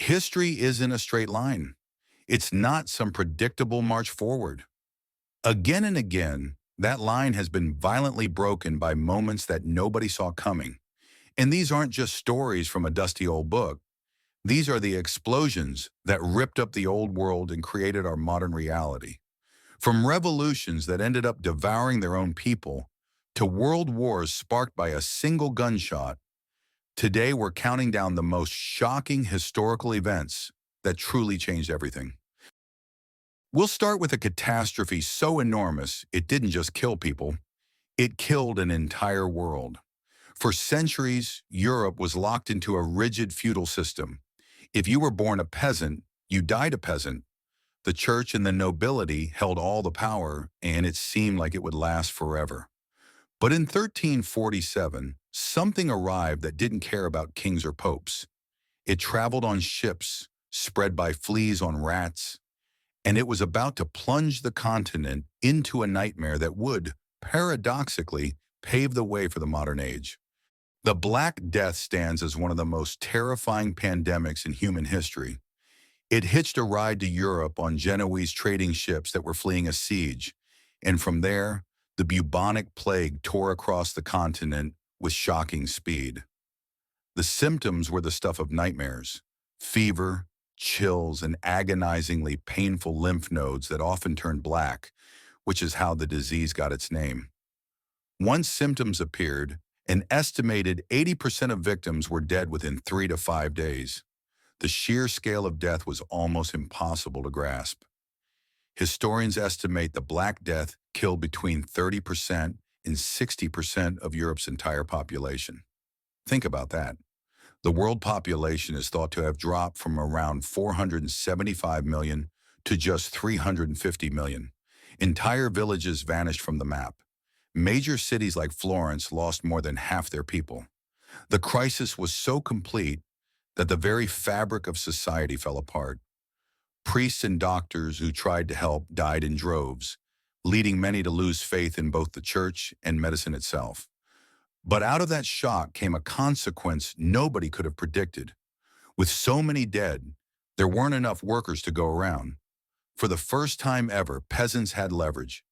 History isn't a straight line. It's not some predictable march forward. Again and again, that line has been violently broken by moments that nobody saw coming. And these aren't just stories from a dusty old book. These are the explosions that ripped up the old world and created our modern reality. From revolutions that ended up devouring their own people, to world wars sparked by a single gunshot, today we're counting down the most shocking historical events that truly changed everything. We'll start with a catastrophe so enormous it didn't just kill people, it killed an entire world. For centuries, Europe was locked into a rigid feudal system. If you were born a peasant, you died a peasant. The church and the nobility held all the power, and it seemed like it would last forever. But in 1347, something arrived that didn't care about kings or popes. It traveled on ships, spread by fleas on rats, and it was about to plunge the continent into a nightmare that would, paradoxically, pave the way for the modern age. The Black Death stands as one of the most terrifying pandemics in human history. It hitched a ride to Europe on Genoese trading ships that were fleeing a siege, and from there, the bubonic plague tore across the continent with shocking speed. The symptoms were the stuff of nightmares: fever, chills, and agonizingly painful lymph nodes that often turned black, which is how the disease got its name. Once symptoms appeared, an estimated 80% of victims were dead within 3 to 5 days. The sheer scale of death was almost impossible to grasp. Historians estimate the Black Death killed between 30% and 60% of Europe's entire population. Think about that. The world population is thought to have dropped from around 475 million to just 350 million. Entire villages vanished from the map. Major cities like Florence lost more than half their people. The crisis was so complete that the very fabric of society fell apart. Priests and doctors who tried to help died in droves, leading many to lose faith in both the church and medicine itself. But out of that shock came a consequence nobody could have predicted. With so many dead, there weren't enough workers to go around. For the first time ever, peasants had leverage.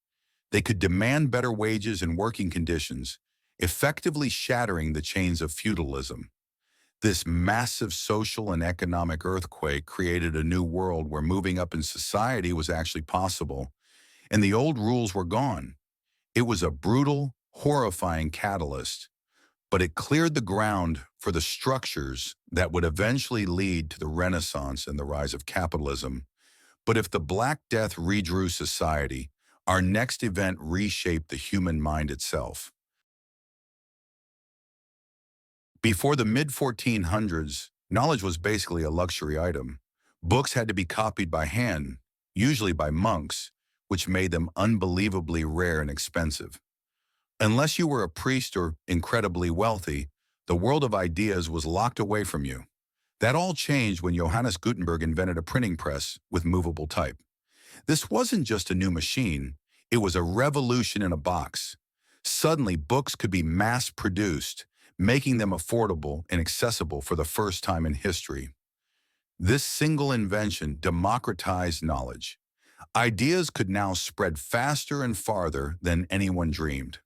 They could demand better wages and working conditions, effectively shattering the chains of feudalism. This massive social and economic earthquake created a new world where moving up in society was actually possible, and the old rules were gone. It was a brutal, horrifying catalyst, but it cleared the ground for the structures that would eventually lead to the Renaissance and the rise of capitalism. But if the Black Death redrew society, our next event reshaped the human mind itself. Before the mid-1400s, knowledge was basically a luxury item. Books had to be copied by hand, usually by monks, which made them unbelievably rare and expensive. Unless you were a priest or incredibly wealthy, the world of ideas was locked away from you. That all changed when Johannes Gutenberg invented a printing press with movable type. This wasn't just a new machine, it was a revolution in a box. Suddenly, books could be mass-produced, making them affordable and accessible for the first time in history. This single invention democratized knowledge. Ideas could now spread faster and farther than anyone dreamed.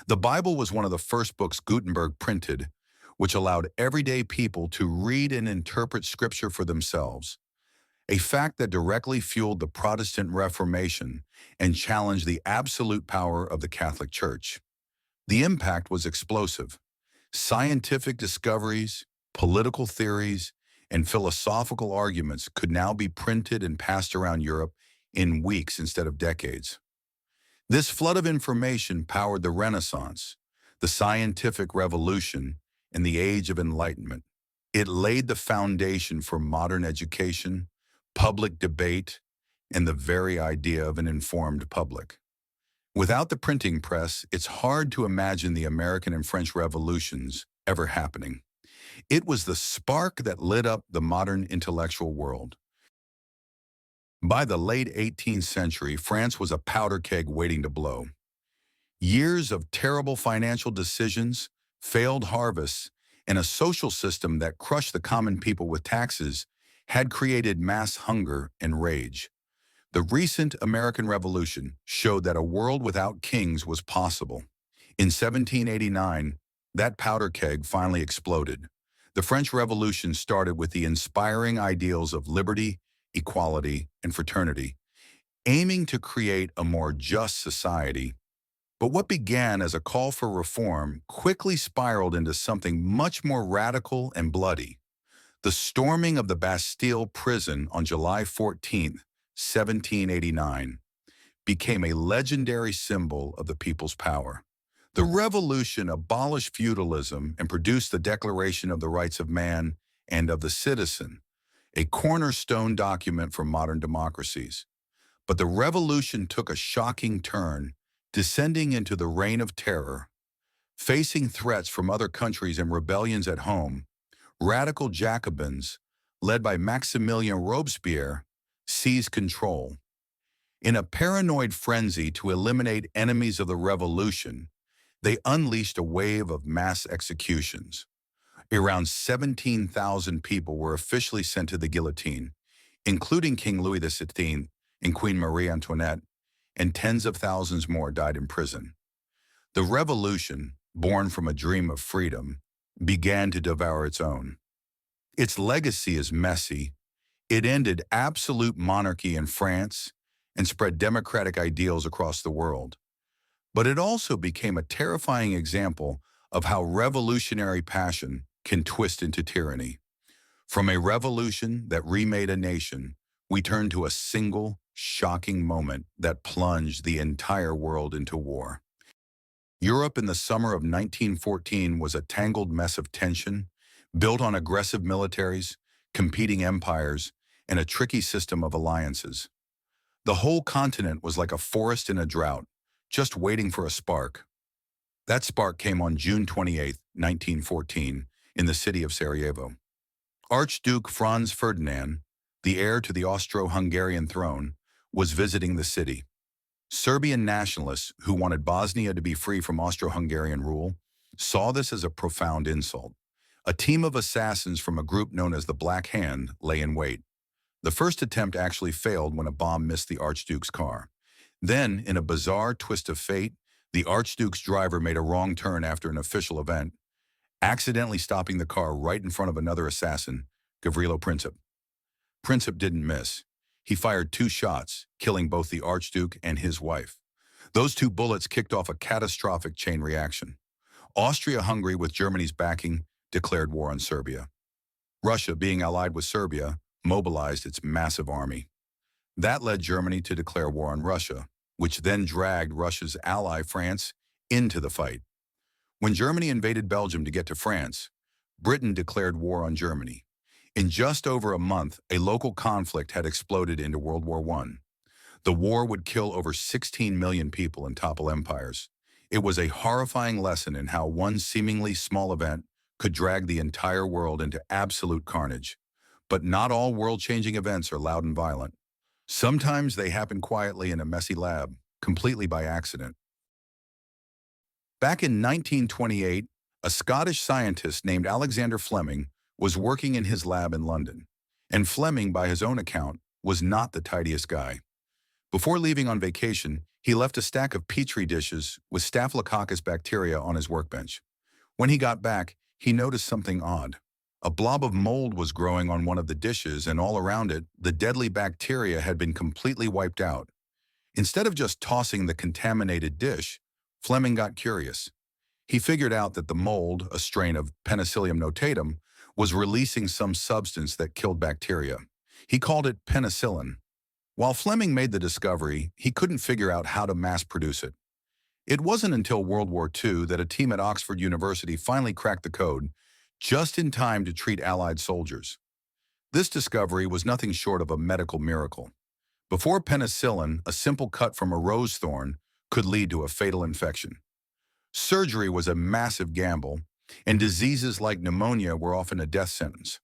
The Bible was one of the first books Gutenberg printed, which allowed everyday people to read and interpret Scripture for themselves, a fact that directly fueled the Protestant Reformation and challenged the absolute power of the Catholic Church. The impact was explosive. Scientific discoveries, political theories, and philosophical arguments could now be printed and passed around Europe in weeks instead of decades. This flood of information powered the Renaissance, the scientific revolution, and the Age of Enlightenment. It laid the foundation for modern education, public debate, and the very idea of an informed public. Without the printing press, it's hard to imagine the American and French revolutions ever happening. It was the spark that lit up the modern intellectual world. By the late 18th century, France was a powder keg waiting to blow. Years of terrible financial decisions, failed harvests, and a social system that crushed the common people with taxes had created mass hunger and rage. The recent American Revolution showed that a world without kings was possible. In 1789, that powder keg finally exploded. The French Revolution started with the inspiring ideals of liberty, equality, and fraternity, aiming to create a more just society. But what began as a call for reform quickly spiraled into something much more radical and bloody. The storming of the Bastille prison on July 14, 1789, became a legendary symbol of the people's power. The revolution abolished feudalism and produced the Declaration of the Rights of Man and of the Citizen, a cornerstone document for modern democracies. But the revolution took a shocking turn, descending into the reign of terror. Facing threats from other countries and rebellions at home, radical Jacobins, led by Maximilien Robespierre, seized control. In a paranoid frenzy to eliminate enemies of the revolution, they unleashed a wave of mass executions. Around 17,000 people were officially sent to the guillotine, including King Louis XVI and Queen Marie Antoinette, and tens of thousands more died in prison. The revolution, born from a dream of freedom, began to devour its own. Its legacy is messy. It ended absolute monarchy in France and spread democratic ideals across the world. But it also became a terrifying example of how revolutionary passion can twist into tyranny. From a revolution that remade a nation, we turn to a single, shocking moment that plunged the entire world into war. Europe in the summer of 1914 was a tangled mess of tension, built on aggressive militaries, competing empires, and a tricky system of alliances. The whole continent was like a forest in a drought, just waiting for a spark. That spark came on June 28, 1914, in the city of Sarajevo. Archduke Franz Ferdinand, the heir to the Austro-Hungarian throne, was visiting the city. Serbian nationalists who wanted Bosnia to be free from Austro-Hungarian rule saw this as a profound insult. A team of assassins from a group known as the Black Hand lay in wait. The first attempt actually failed when a bomb missed the Archduke's car. Then, in a bizarre twist of fate, the Archduke's driver made a wrong turn after an official event, accidentally stopping the car right in front of another assassin, Gavrilo Princip. Princip didn't miss. He fired 2 shots, killing both the Archduke and his wife. Those 2 bullets kicked off a catastrophic chain reaction. Austria-Hungary, with Germany's backing, declared war on Serbia. Russia, being allied with Serbia, mobilized its massive army. That led Germany to declare war on Russia, which then dragged Russia's ally France into the fight. When Germany invaded Belgium to get to France, Britain declared war on Germany. In just over a month, a local conflict had exploded into World War I. The war would kill over 16 million people and topple empires. It was a horrifying lesson in how one seemingly small event could drag the entire world into absolute carnage. But not all world-changing events are loud and violent. Sometimes they happen quietly in a messy lab, completely by accident. Back in 1928, a Scottish scientist named Alexander Fleming was working in his lab in London. And Fleming, by his own account, was not the tidiest guy. Before leaving on vacation, he left a stack of petri dishes with Staphylococcus bacteria on his workbench. When he got back, he noticed something odd. A blob of mold was growing on one of the dishes, and all around it, the deadly bacteria had been completely wiped out. Instead of just tossing the contaminated dish, Fleming got curious. He figured out that the mold, a strain of Penicillium notatum, was releasing some substance that killed bacteria. He called it penicillin. While Fleming made the discovery, he couldn't figure out how to mass produce it. It wasn't until World War II that a team at Oxford University finally cracked the code, just in time to treat Allied soldiers. This discovery was nothing short of a medical miracle. Before penicillin, a simple cut from a rose thorn could lead to a fatal infection. Surgery was a massive gamble, and diseases like pneumonia were often a death sentence.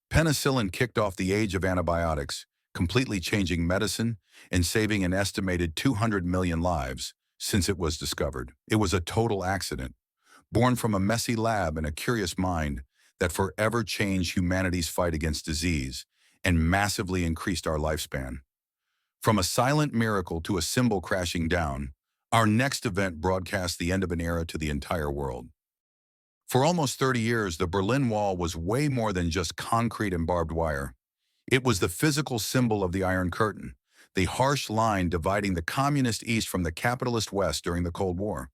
Penicillin kicked off the age of antibiotics, completely changing medicine and saving an estimated 200 million lives since it was discovered. It was a total accident, born from a messy lab and a curious mind that forever changed humanity's fight against disease and massively increased our lifespan. From a silent miracle to a symbol crashing down, our next event broadcast the end of an era to the entire world. For almost 30 years, the Berlin Wall was way more than just concrete and barbed wire. It was the physical symbol of the Iron Curtain, the harsh line dividing the communist East from the capitalist West during the Cold War.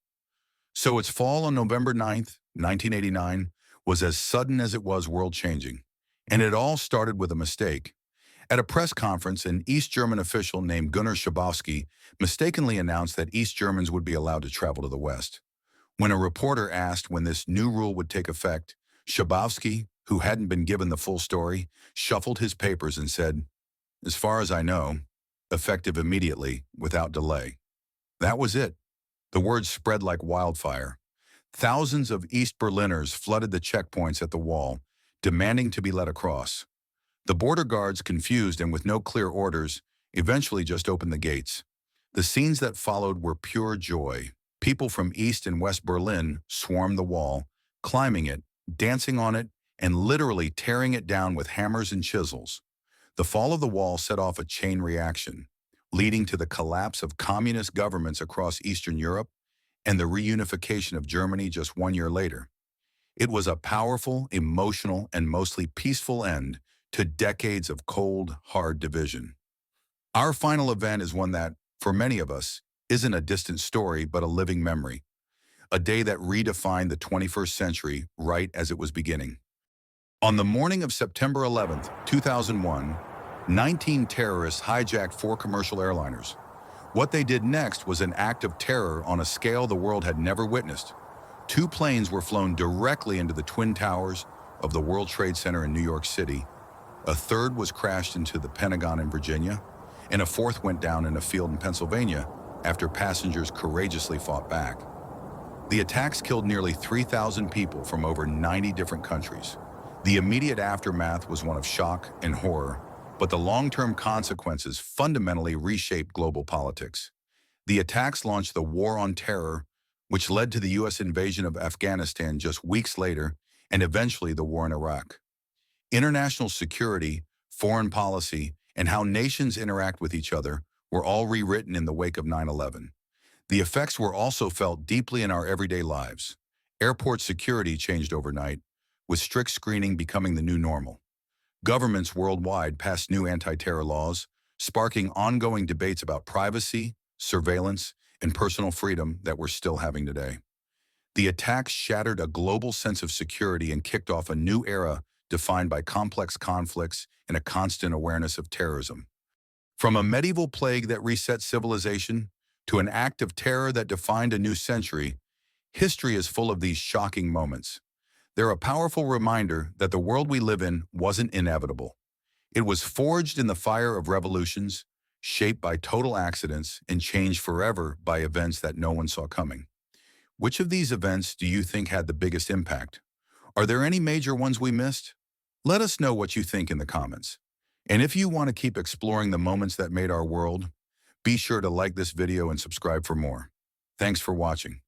So its fall on November 9th, 1989, was as sudden as it was world-changing. And it all started with a mistake. At a press conference, an East German official named Gunnar Schabowski mistakenly announced that East Germans would be allowed to travel to the West. When a reporter asked when this new rule would take effect, Schabowski, who hadn't been given the full story, shuffled his papers and said, "As far as I know, effective immediately, without delay." That was it. The word spread like wildfire. Thousands of East Berliners flooded the checkpoints at the wall, demanding to be let across. The border guards, confused and with no clear orders, eventually just opened the gates. The scenes that followed were pure joy. People from East and West Berlin swarmed the wall, climbing it, dancing on it, and literally tearing it down with hammers and chisels. The fall of the wall set off a chain reaction, leading to the collapse of communist governments across Eastern Europe and the reunification of Germany just 1 year later. It was a powerful, emotional, and mostly peaceful end to decades of cold, hard division. Our final event is one that, for many of us, isn't a distant story but a living memory. A day that redefined the 21st century right as it was beginning. On the morning of September 11th, 2001, 19 terrorists hijacked 4 commercial airliners. What they did next was an act of terror on a scale the world had never witnessed. 2 planes were flown directly into the Twin Towers of the World Trade Center in New York City. A third was crashed into the Pentagon in Virginia, and a fourth went down in a field in Pennsylvania after passengers courageously fought back. The attacks killed nearly 3,000 people from over 90 different countries. The immediate aftermath was one of shock and horror, but the long-term consequences fundamentally reshaped global politics. The attacks launched the War on Terror, which led to the U.S. invasion of Afghanistan just weeks later, and eventually the war in Iraq. International security, foreign policy, and how nations interact with each other were all rewritten in the wake of 9/11. The effects were also felt deeply in our everyday lives. Airport security changed overnight, with strict screening becoming the new normal. Governments worldwide passed new anti-terror laws, sparking ongoing debates about privacy, surveillance, and personal freedom that we're still having today. The attacks shattered a global sense of security and kicked off a new era defined by complex conflicts and a constant awareness of terrorism. From a medieval plague that reset civilization to an act of terror that defined a new century, history is full of these shocking moments. They're a powerful reminder that the world we live in wasn't inevitable. It was forged in the fire of revolutions, shaped by total accidents, and changed forever by events that no one saw coming. Which of these events do you think had the biggest impact? Are there any major ones we missed? Let us know what you think in the comments. And if you want to keep exploring the moments that made our world, be sure to like this video and subscribe for more. Thanks for watching.